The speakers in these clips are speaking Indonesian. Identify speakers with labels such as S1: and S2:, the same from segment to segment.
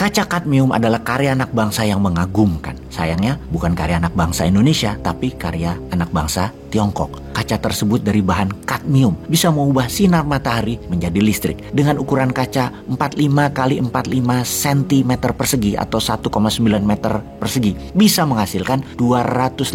S1: Kaca kadmium adalah karya anak bangsa yang mengagumkan. Sayangnya bukan karya anak bangsa Indonesia, tapi karya anak bangsa Tiongkok. Kaca tersebut dari bahan kadmium bisa mengubah sinar matahari menjadi listrik. Dengan ukuran kaca 45 x 45 cm persegi atau 1,9 meter persegi, bisa menghasilkan 280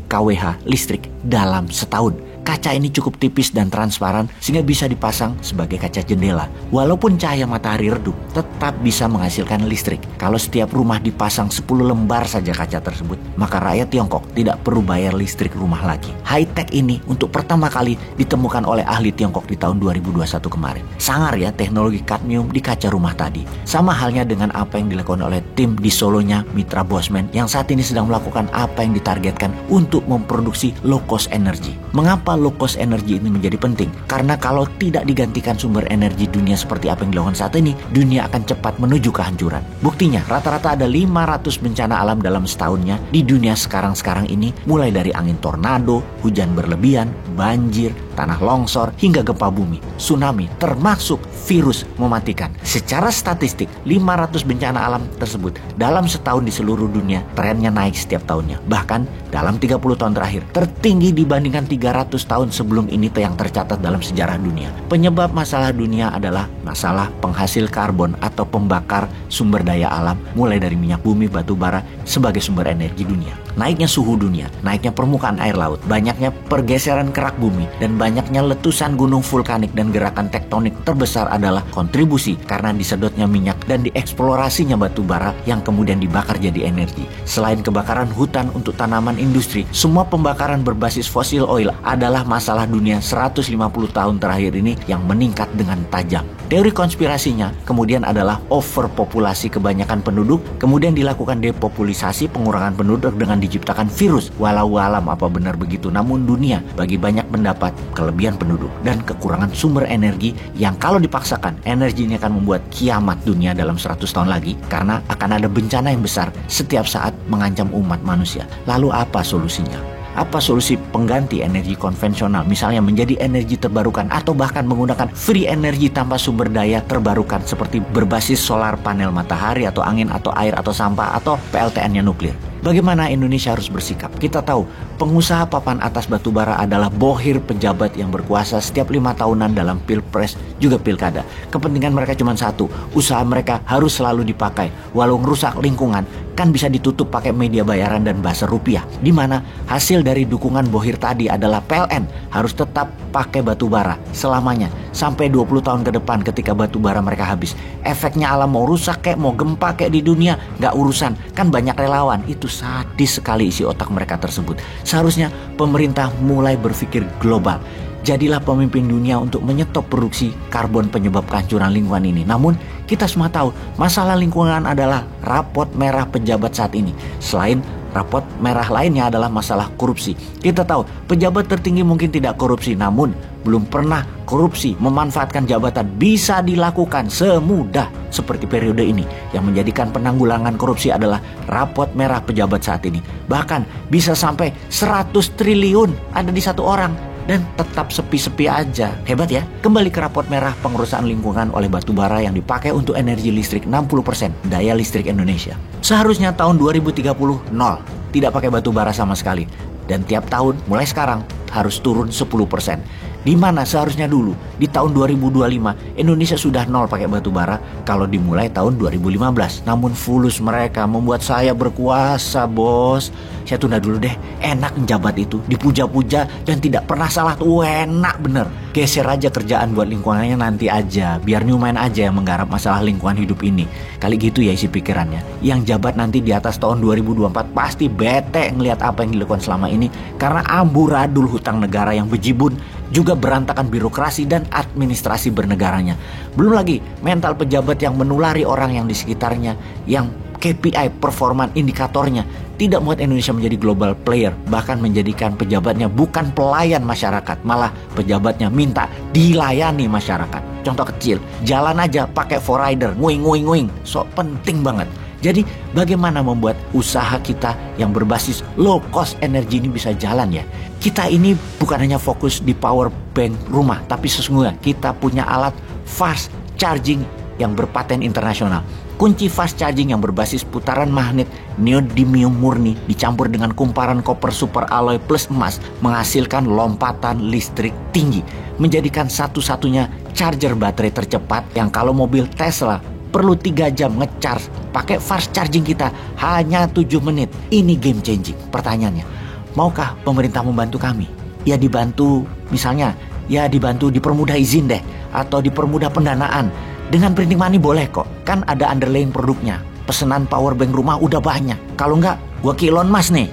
S1: kWh listrik dalam setahun. Kaca ini cukup tipis dan transparan sehingga bisa dipasang sebagai kaca jendela. Walaupun cahaya matahari redup, tetap bisa menghasilkan listrik. Kalau setiap rumah dipasang 10 lembar saja kaca tersebut, maka rakyat Tiongkok tidak perlu bayar listrik rumah lagi. High-tech ini untuk pertama kali ditemukan oleh ahli Tiongkok di tahun 2021 kemarin. Sangar ya teknologi kadmium di kaca rumah tadi. Sama halnya dengan apa yang dilakukan oleh tim di Solonya Mitra Bosman yang saat ini sedang melakukan apa yang ditargetkan untuk memproduksi low cost energy. Mengapa low cost energy ini menjadi penting? Karena kalau tidak digantikan sumber energi dunia seperti apa yang dilakukan saat ini, dunia akan cepat menuju kehancuran. Buktinya, rata-rata ada 500 bencana alam dalam setahunnya di dunia sekarang ini, mulai dari angin tornado, hujan berlebihan, banjir, tanah longsor, hingga gempa bumi, tsunami, termasuk virus mematikan. Secara statistik, 500 bencana alam tersebut dalam setahun di seluruh dunia trennya naik setiap tahunnya. Bahkan dalam 30 tahun terakhir, tertinggi dibandingkan 300 tahun sebelum ini yang tercatat dalam sejarah dunia. Penyebab masalah dunia adalah masalah penghasil karbon atau pembakar sumber daya alam, mulai dari minyak bumi, batu bara sebagai sumber energi dunia. Naiknya suhu dunia, naiknya permukaan air laut, banyaknya pergeseran kerak bumi, dan banyaknya letusan gunung vulkanik dan gerakan tektonik terbesar adalah kontribusi karena disedotnya minyak dan dieksplorasinya batu bara yang kemudian dibakar jadi energi. Selain kebakaran hutan untuk tanaman industri, semua pembakaran berbasis fosil oil adalah masalah dunia 150 tahun terakhir ini yang meningkat dengan tajam. Teori konspirasinya kemudian adalah overpopulasi kebanyakan penduduk, kemudian dilakukan depopulisasi pengurangan penduduk dengan diciptakan virus. Walau alam apa benar begitu, namun dunia bagi banyak pendapat kelebihan penduduk dan kekurangan sumber energi yang kalau dipaksakan energi ini akan membuat kiamat dunia dalam 100 tahun lagi karena akan ada bencana yang besar setiap saat mengancam umat manusia. Lalu apa solusinya? Apa solusi pengganti energi konvensional, misalnya menjadi energi terbarukan atau bahkan menggunakan free energy tanpa sumber daya terbarukan seperti berbasis solar panel matahari atau angin atau air atau sampah atau PLTN-nya nuklir? Bagaimana Indonesia harus bersikap? Kita tahu pengusaha papan atas batubara adalah bohir pejabat yang berkuasa setiap 5 tahunan dalam pilpres juga pilkada. Kepentingan mereka cuma satu, usaha mereka harus selalu dipakai. Walau merusak lingkungan, kan bisa ditutup pakai media bayaran dan bahasa rupiah. Di mana hasil dari dukungan bohir tadi adalah PLN harus tetap pakai batubara selamanya sampai 20 tahun ke depan ketika batubara mereka habis. Efeknya alam mau rusak kayak mau gempa kayak di dunia, nggak urusan. Kan banyak relawan. Itu sadis sekali isi otak mereka tersebut. Seharusnya pemerintah mulai berpikir global. Jadilah pemimpin dunia untuk menyetop produksi karbon penyebab kehancuran lingkungan ini. Namun kita semua tahu masalah lingkungan adalah rapot merah pejabat saat ini. Selain rapot merah lainnya adalah masalah korupsi. Kita tahu pejabat tertinggi mungkin tidak korupsi, namun belum pernah korupsi memanfaatkan jabatan bisa dilakukan semudah seperti periode ini. Yang menjadikan penanggulangan korupsi adalah rapot merah pejabat saat ini. Bahkan bisa sampai 100 triliun ada di satu orang dan tetap sepi-sepi aja. Hebat ya. Kembali ke rapot merah pengurusan lingkungan oleh batubara yang dipakai untuk energi listrik 60% daya listrik Indonesia. Seharusnya tahun 2030 nol, tidak pakai batubara sama sekali. Dan tiap tahun mulai sekarang harus turun 10%. Di mana seharusnya dulu di tahun 2025 Indonesia sudah nol pakai batubara kalau dimulai tahun 2015. Namun fulus mereka membuat saya berkuasa, bos. Saya tunda dulu deh. Enak menjabat itu, dipuja-puja dan tidak pernah salah tuh, enak bener. Geser aja kerjaan buat lingkungannya nanti aja. Biar Newman aja yang menggarap masalah lingkungan hidup ini. Kali gitu ya isi pikirannya. Yang jabat nanti di atas tahun 2024 pasti bete ngelihat apa yang dilakukan selama ini karena amburadul hutang negara yang bejibun, juga berantakan birokrasi dan administrasi bernegaranya. Belum lagi mental pejabat yang menulari orang yang di sekitarnya, yang KPI performan indikatornya tidak membuat Indonesia menjadi global player, bahkan menjadikan pejabatnya bukan pelayan masyarakat, malah pejabatnya minta dilayani masyarakat. Contoh kecil, jalan aja pakai forrider, nguing, sok penting banget. Jadi bagaimana membuat usaha kita yang berbasis low cost energi ini bisa jalan ya? Kita ini bukan hanya fokus di power bank rumah, tapi sesungguhnya kita punya alat fast charging yang berpaten internasional. Kunci fast charging yang berbasis putaran magnet neodymium murni dicampur dengan kumparan koper super alloy plus emas menghasilkan lompatan listrik tinggi, menjadikan satu-satunya charger baterai tercepat yang kalau mobil Tesla perlu 3 jam ngecharge, pakai fast charging kita hanya 7 menit. Ini game changing. Pertanyaannya, maukah pemerintah membantu kami? Ya dibantu, misalnya ya dibantu dipermudah izin deh, atau dipermudah pendanaan. Dengan printing money boleh kok, kan ada underlying produknya. Pesanan power bank rumah udah banyak. Kalau enggak, gua ke Elon Musk nih.